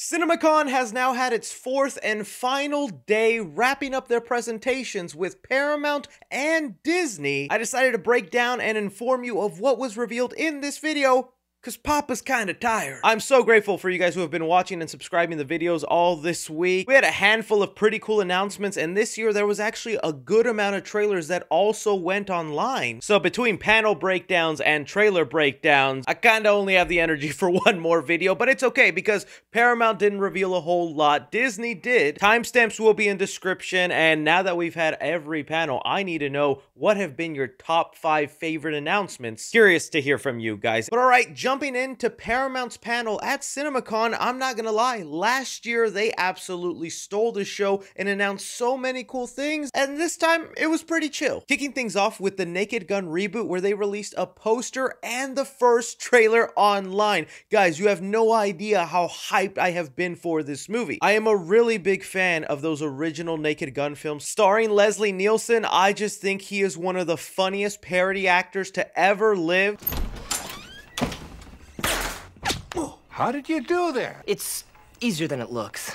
Cinemacon has now had its fourth and final day wrapping up their presentations with Paramount and Disney. I decided to break down and inform you of what was revealed in this video, cause Papa's kinda tired. I'm so grateful for you guys who have been watching and subscribing the videos all this week. We had a handful of pretty cool announcements, and this year there was actually a good amount of trailers that also went online. So between panel breakdowns and trailer breakdowns, I kinda only have the energy for one more video, but it's okay because Paramount didn't reveal a whole lot. Disney did. Timestamps will be in description, and now that we've had every panel, I need to know what have been your top 5 favorite announcements. Curious to hear from you guys. But alright, jumping into Paramount's panel at Cinemacon, I'm not gonna lie, last year they absolutely stole the show and announced so many cool things, and this time it was pretty chill. Kicking things off with the Naked Gun reboot, where they released a poster and the first trailer online. Guys, you have no idea how hyped I have been for this movie. I am a really big fan of those original Naked Gun films starring Leslie Nielsen. I just think he is one of the funniest parody actors to ever live. How did you do that? It's easier than it looks.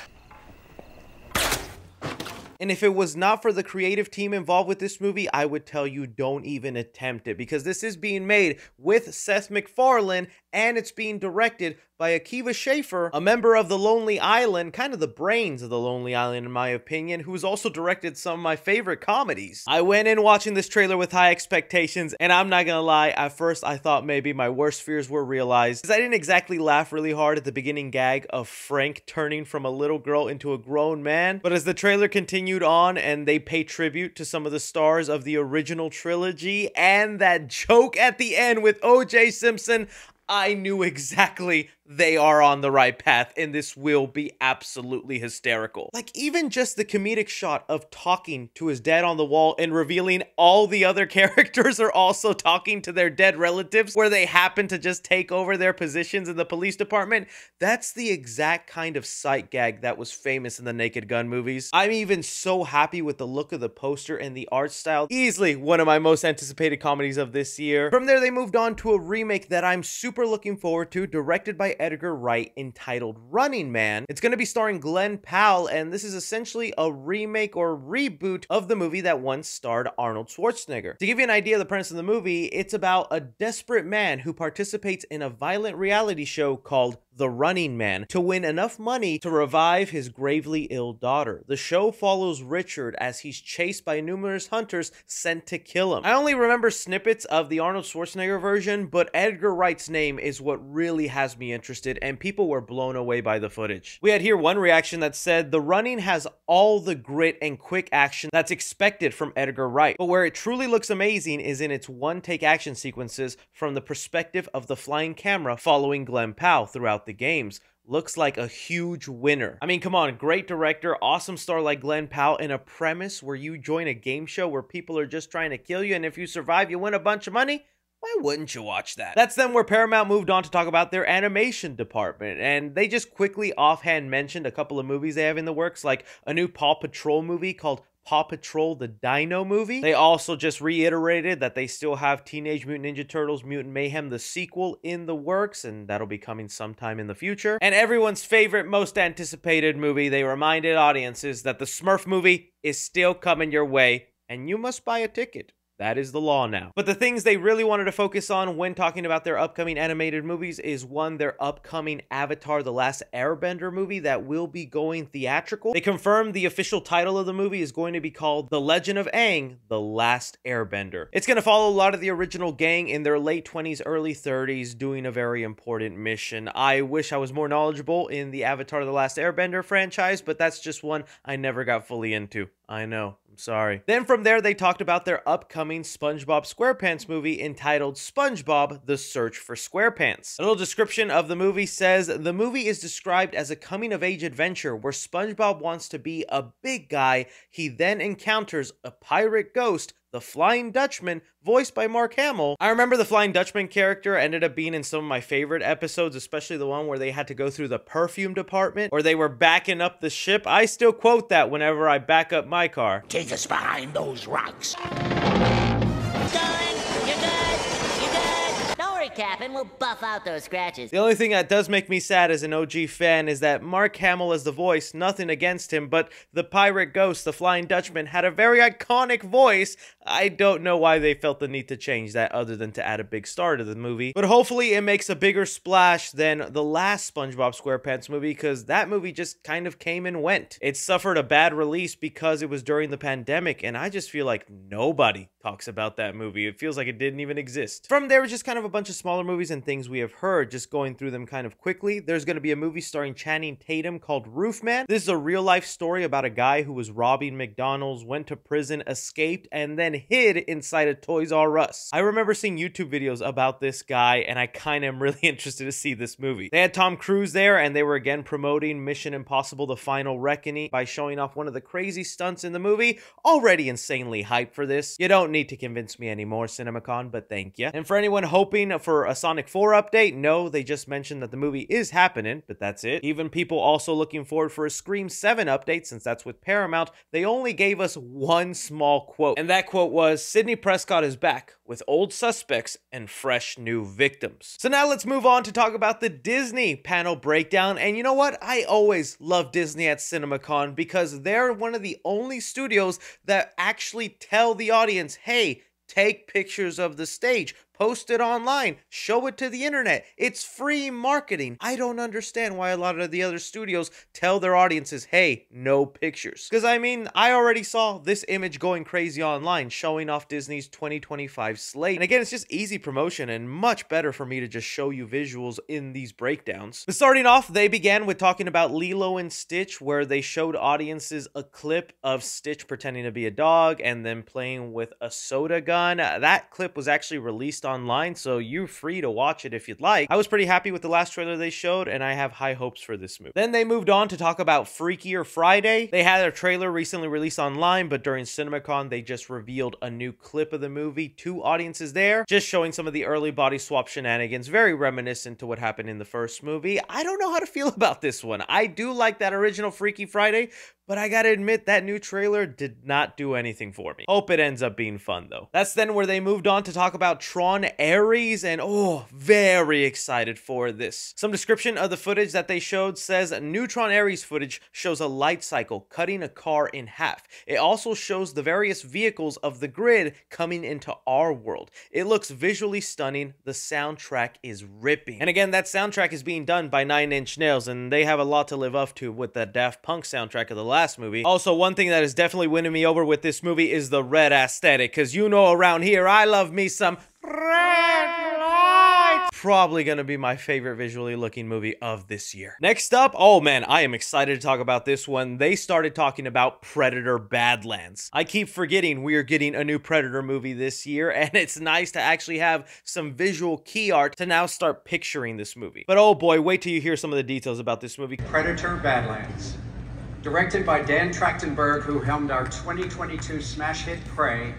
And if it was not for the creative team involved with this movie, I would tell you don't even attempt it, because this is being made with Seth MacFarlane and it's being directed by Akiva Schaffer, a member of The Lonely Island, kind of the brains of The Lonely Island in my opinion, who's also directed some of my favorite comedies. I went in watching this trailer with high expectations, and I'm not gonna lie, at first I thought maybe my worst fears were realized, because I didn't exactly laugh really hard at the beginning gag of Frank turning from a little girl into a grown man. But as the trailer continued on and they pay tribute to some of the stars of the original trilogy and that joke at the end with O.J. Simpson, I knew exactly they are on the right path, and this will be absolutely hysterical. Like, even just the comedic shot of talking to his dad on the wall and revealing all the other characters are also talking to their dead relatives, where they happen to just take over their positions in the police department. That's the exact kind of sight gag that was famous in the Naked Gun movies. I'm even so happy with the look of the poster and the art style. Easily one of my most anticipated comedies of this year. From there, they moved on to a remake that I'm super looking forward to, directed by Edgar Wright, entitled Running Man. It's going to be starring Glenn Powell, and this is essentially a remake or reboot of the movie that once starred Arnold Schwarzenegger. To give you an idea of the premise of the movie, it's about a desperate man who participates in a violent reality show called The Running Man to win enough money to revive his gravely ill daughter. The show follows Richard as he's chased by numerous hunters sent to kill him. I only remember snippets of the Arnold Schwarzenegger version, but Edgar Wright's name is what really has me interested, and people were blown away by the footage. We had here one reaction that said, "The Running has all the grit and quick action that's expected from Edgar Wright, but where it truly looks amazing is in its one-take action sequences from the perspective of the flying camera following Glenn Powell throughout the games. Looks like a huge winner." I mean, come on, great director, awesome star like Glenn Powell, in a premise where you join a game show where people are just trying to kill you, and if you survive, you win a bunch of money? Why wouldn't you watch that? That's then where Paramount moved on to talk about their animation department, and they just quickly offhand mentioned a couple of movies they have in the works, like a new Paw Patrol movie called Paw Patrol the Dino Movie. They also just reiterated that they still have Teenage Mutant Ninja Turtles Mutant Mayhem the sequel in the works, and that'll be coming sometime in the future. And everyone's favorite, most anticipated movie, they reminded audiences that the Smurf movie is still coming your way, and you must buy a ticket. That is the law now. But the things they really wanted to focus on when talking about their upcoming animated movies is, one, their upcoming Avatar: The Last Airbender movie that will be going theatrical. They confirmed the official title of the movie is going to be called The Legend of Aang: The Last Airbender. It's going to follow a lot of the original gang in their late 20s, early 30s, doing a very important mission. I wish I was more knowledgeable in the Avatar: The Last Airbender franchise, but that's just one I never got fully into. I know, I'm sorry. Then from there, they talked about their upcoming SpongeBob SquarePants movie entitled SpongeBob: The Search for SquarePants. A little description of the movie says, "The movie is described as a coming-of-age adventure where SpongeBob wants to be a big guy. He then encounters a pirate ghost, the Flying Dutchman, voiced by Mark Hamill." I remember the Flying Dutchman character ended up being in some of my favorite episodes, especially the one where they had to go through the perfume department, or they were backing up the ship. I still quote that whenever I back up my car. Take us behind those rocks. Done! You're good! You're good! Don't worry, Cap, and we'll buff out those scratches. The only thing that does make me sad as an OG fan is that Mark Hamill as the voice, nothing against him, but the pirate ghost, the Flying Dutchman, had a very iconic voice. I don't know why they felt the need to change that other than to add a big star to the movie. But hopefully it makes a bigger splash than the last SpongeBob SquarePants movie, because that movie just kind of came and went. It suffered a bad release because it was during the pandemic, and I just feel like nobody talks about that movie. It feels like it didn't even exist. From there was just kind of a bunch of smaller movies and things we have heard, just going through them kind of quickly. There's going to be a movie starring Channing Tatum called Roofman. This is a real life story about a guy who was robbing McDonald's, went to prison, escaped, and then hid inside a Toys R Us. I remember seeing YouTube videos about this guy, and I kind of am really interested to see this movie. They had Tom Cruise there, and they were again promoting Mission Impossible: The Final Reckoning by showing off one of the crazy stunts in the movie. Already insanely hyped for this. You don't need to convince me anymore, Cinemacon, but thank you. And for anyone hoping for a Sonic 4 update, no, they just mentioned that the movie is happening, but that's it. Even people also looking forward for a Scream 7 update, since that's with Paramount, they only gave us one small quote, and that quote was, "Sidney Prescott is back with old suspects and fresh new victims." So now let's move on to talk about the Disney panel breakdown. And you know what? I always love Disney at CinemaCon because they're one of the only studios that actually tell the audience, hey, take pictures of the stage, post it online, show it to the internet. It's free marketing. I don't understand why a lot of the other studios tell their audiences, hey, no pictures. Because I mean, I already saw this image going crazy online, showing off Disney's 2025 slate. And again, it's just easy promotion and much better for me to just show you visuals in these breakdowns. But starting off, they began with talking about Lilo and Stitch, where they showed audiences a clip of Stitch pretending to be a dog and then playing with a soda gun. That clip was actually released online, so you're free to watch it if you'd like. I was pretty happy with the last trailer they showed, and I have high hopes for this movie. Then they moved on to talk about Freakier Friday. They had a trailer recently released online, but during CinemaCon, they just revealed a new clip of the movie to audiences there, just showing some of the early body swap shenanigans, very reminiscent to what happened in the first movie. I don't know how to feel about this one. I do like that original Freaky Friday, but I gotta admit, that new trailer did not do anything for me. Hope it ends up being fun, though. That's then where they moved on to talk about Tron Ares, and oh, very excited for this. Some description of the footage that they showed says, new Tron Ares footage shows a light cycle cutting a car in half. It also shows the various vehicles of the grid coming into our world. It looks visually stunning. The soundtrack is ripping. And again, that soundtrack is being done by 9 Inch Nails, and they have a lot to live up to with the Daft Punk soundtrack of the last movie. Also, one thing that is definitely winning me over with this movie is the red aesthetic, because you know around here I love me some red lights. Probably gonna be my favorite visually looking movie of this year. Next up, oh man, I am excited to talk about this one. They started talking about Predator Badlands. I keep forgetting we are getting a new Predator movie this year, and it's nice to actually have some visual key art to now start picturing this movie. But oh boy, wait till you hear some of the details about this movie. Predator Badlands. Directed by Dan Trachtenberg, who helmed our 2022 smash hit Prey,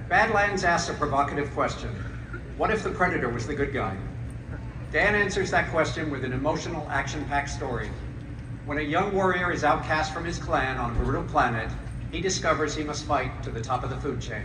Badlands asks a provocative question. What if the Predator was the good guy? Dan answers that question with an emotional, action-packed story. When a young warrior is outcast from his clan on a brutal planet, he discovers he must fight to the top of the food chain.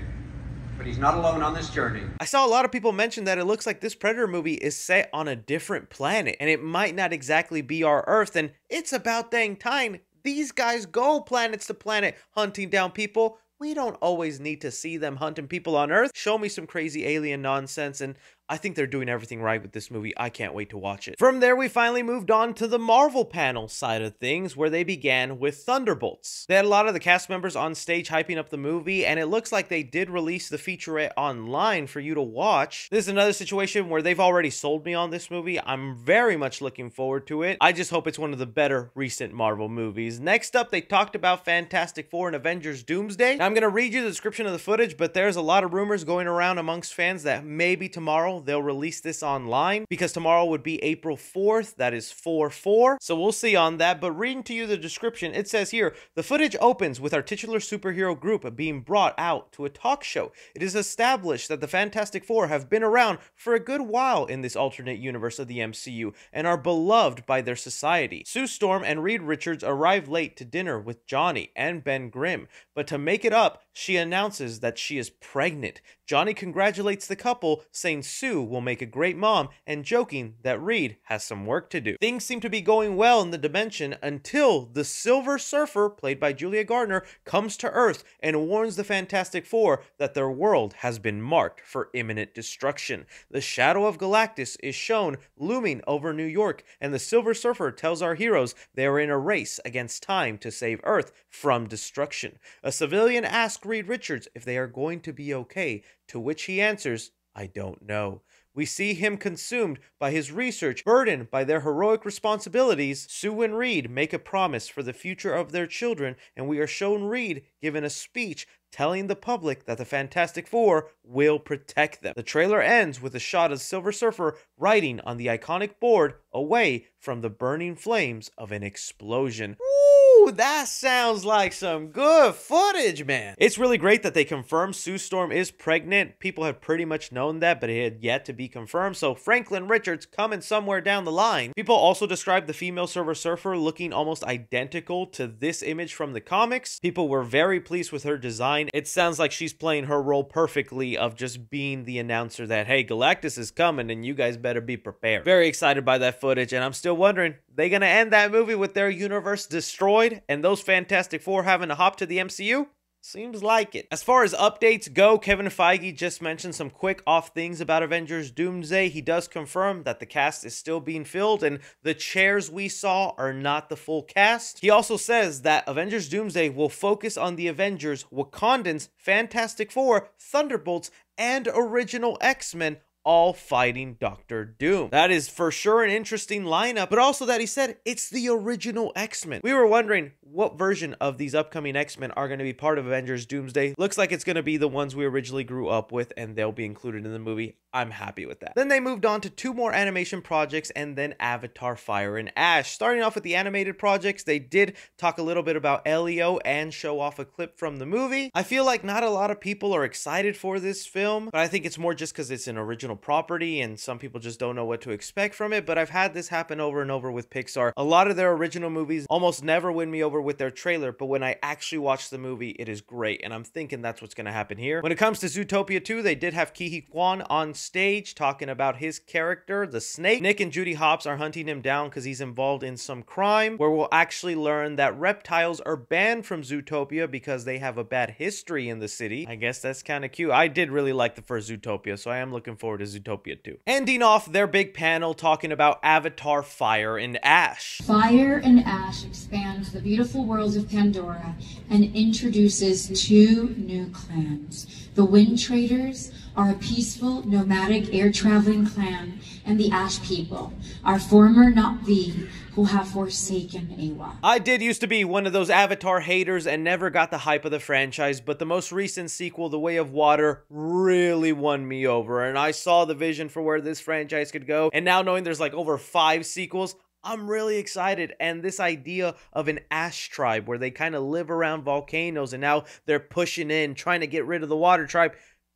But he's not alone on this journey. I saw a lot of people mention that it looks like this Predator movie is set on a different planet, and it might not exactly be our Earth, and it's about dang time. These guys go planets to planet hunting down people. We don't always need to see them hunting people on Earth. Show me some crazy alien nonsense, and I think they're doing everything right with this movie. I can't wait to watch it. From there, we finally moved on to the Marvel panel side of things, where they began with Thunderbolts. They had a lot of the cast members on stage hyping up the movie, and it looks like they did release the featurette online for you to watch. This is another situation where they've already sold me on this movie. I'm very much looking forward to it. I just hope it's one of the better recent Marvel movies. Next up, they talked about Fantastic Four and Avengers Doomsday. Now, I'm going to read you the description of the footage, but there's a lot of rumors going around amongst fans that maybe tomorrow they'll release this online, because tomorrow would be April 4th. That is 4/4. So we'll see on that. But reading to you the description, it says here, the footage opens with our titular superhero group being brought out to a talk show. It is established that the Fantastic Four have been around for a good while in this alternate universe of the MCU and are beloved by their society. Sue Storm and Reed Richards arrive late to dinner with Johnny and Ben Grimm, but to make it up, she announces that she is pregnant. Johnny congratulates the couple, saying Sue will make a great mom and joking that Reed has some work to do. Things seem to be going well in the dimension until the Silver Surfer, played by Julia Gardner, comes to Earth and warns the Fantastic Four that their world has been marked for imminent destruction. The shadow of Galactus is shown looming over New York, and the Silver Surfer tells our heroes they are in a race against time to save Earth from destruction. A civilian asks Reed Richards if they are going to be okay, to which he answers, "I don't know." We see him consumed by his research, burdened by their heroic responsibilities. Sue and Reed make a promise for the future of their children, and we are shown Reed giving a speech telling the public that the Fantastic Four will protect them. The trailer ends with a shot of Silver Surfer riding on the iconic board away from the burning flames of an explosion. Ooh, that sounds like some good footage, man. It's really great that they confirmed Sue Storm is pregnant. People have pretty much known that, but it had yet to be confirmed. So Franklin Richards coming somewhere down the line. People also described the female Silver Surfer looking almost identical to this image from the comics. People were very pleased with her design. It sounds like she's playing her role perfectly of just being the announcer that, hey, Galactus is coming and you guys better be prepared. Very excited by that footage, and I'm still wondering, they gonna end that movie with their universe destroyed and those Fantastic Four having to hop to the MCU? Seems like it. As far as updates go, Kevin Feige just mentioned some quick off things about Avengers Doomsday. He does confirm that the cast is still being filled and the chairs we saw are not the full cast. He also says that Avengers Doomsday will focus on the Avengers, Wakandans, Fantastic Four, Thunderbolts, and original X-Men, all fighting Doctor Doom. That is for sure an interesting lineup, but also that he said it's the original X-Men. We were wondering what version of these upcoming X-Men are going to be part of Avengers Doomsday. Looks like it's going to be the ones we originally grew up with, and they'll be included in the movie. I'm happy with that. Then they moved on to 2 more animation projects and then Avatar Fire and Ash. Starting off with the animated projects, they did talk a little bit about Elio and show off a clip from the movie. I feel like not a lot of people are excited for this film, but I think it's more just because it's an original property and some people just don't know what to expect from it. But I've had this happen over and over with Pixar. A lot of their original movies almost never win me over with their trailer, but when I actually watch the movie, it is great, and I'm thinking that's what's going to happen here. When it comes to Zootopia 2, they did have Ke Kwan on stage talking about his character, the snake. Nick and Judy Hopps are hunting him down because he's involved in some crime, where we'll actually learn that reptiles are banned from Zootopia because they have a bad history in the city. I guess that's kind of cute. I did really like the first Zootopia, so I am looking forward to Zootopia 2. Ending off their big panel talking about Avatar Fire and Ash. Fire and Ash expands the beautiful world of Pandora and introduces 2 new clans. The Wind Traders are a peaceful, nomadic, air-traveling clan, and the Ash people are former Na'vi who have forsaken Awa. I did used to be one of those Avatar haters and never got the hype of the franchise, but the most recent sequel, The Way of Water, really won me over, and I saw the vision for where this franchise could go, and now knowing there's like over 5 sequels, I'm really excited. And this idea of an ash tribe where they kind of live around volcanoes and now they're pushing in, trying to get rid of the water tribe,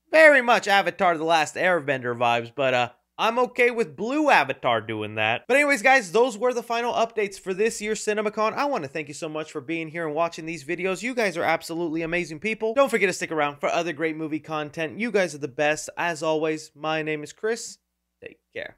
very much Avatar The Last Airbender vibes, but I'm okay with Blue Avatar doing that. But anyways, guys, those were the final updates for this year's Cinemacon. I want to thank you so much for being here and watching these videos. You guys are absolutely amazing people. Don't forget to stick around for other great movie content. You guys are the best. As always, my name is Chris. Take care.